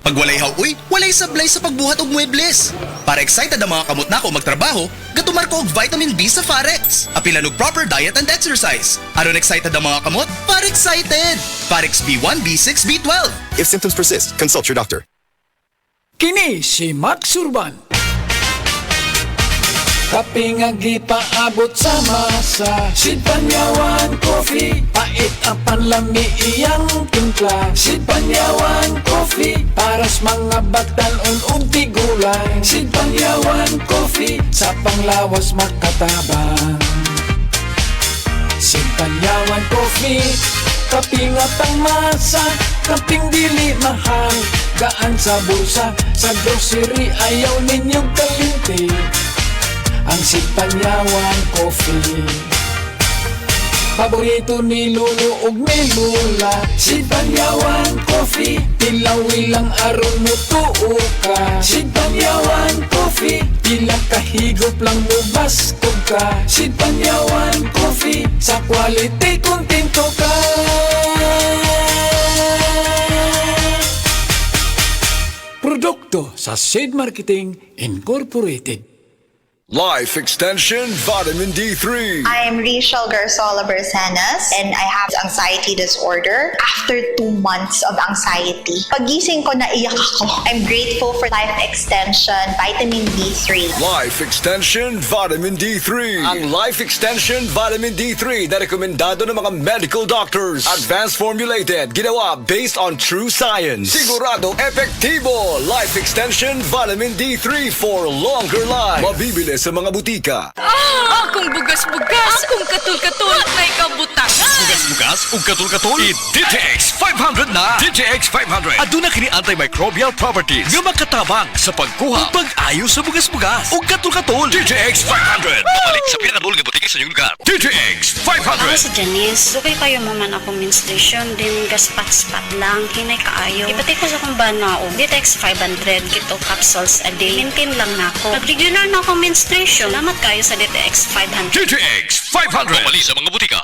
Pag walay hawuy, walay sablay sa pagbuhat og muebles. Para excited ang mga kamot nako magtrabaho, gatumar ko og vitamin B sa Farex. Apilan og proper diet and exercise. Aron excited ang mga kamot, para excited. Farex B1, B6, B12. If symptoms persist, consult your doctor. Kini si Max Urban. Kape nga gipaabot sa masa, Sid Panyawan Coffee, pait ang panlami iyang timpla. Sid Panyawan Coffee, paras mga batanon ug tigulang. Sid Panyawan Coffee, sa panglawas makatabang. Sid Panyawan Coffee, kape nga pangmasa, kaping dili mahal, gaan sa bulsa, sa grocery ayaw ninyong kalimti. Ang Sid Panyawan Coffee, paborito ni Lolo ug ni Lola. Sid Panyawan Coffee, tilawi lang aron mo tuo ka. Sid Panyawan Coffee, pila kahigop lang mo bastog ka. Sid Panyawan Coffee, sa quality kontento ka. Produkto sa Sid Marketing Incorporated. Life Extension Vitamin D3. I'm Rachel Garzola Bersanas and I have anxiety disorder. After 2 months of anxiety, pagising ko naiyak ako. I'm grateful for Life Extension Vitamin D3. Life Extension Vitamin D3. Ang Life Extension Vitamin D3 na rekomendado ng mga medical doctors. Advanced formulated, ginawa based on true science. Sigurado epektibo. Life Extension Vitamin D3 for longer life. Mabibili sa mga butika. Akong bugas-bugas, akong katul-katul, may kabutangan. Bugas-bugas ug katul-katul. I-DTX 500 na. DTX 500. Aduna kini antimicrobial properties nga makatabang sa pagkuha ug pag-ayo sa bugas-bugas ug katul-katul. DTX 500. Pabalik sa pinakadul nga butika sa inyong lugar. DTX 500. Ako si Janice. Dugay kayo mo man ako menstruation, din gaspat-spat lang, hinay kaayo. Ipatay ko sa kong banao. DTX 500, kito capsules a day. Maintain lang na ako. Pag regular na ako menstruation, salamat kayo sa DTX 500. DTX 500. Pabalik sa mga butika.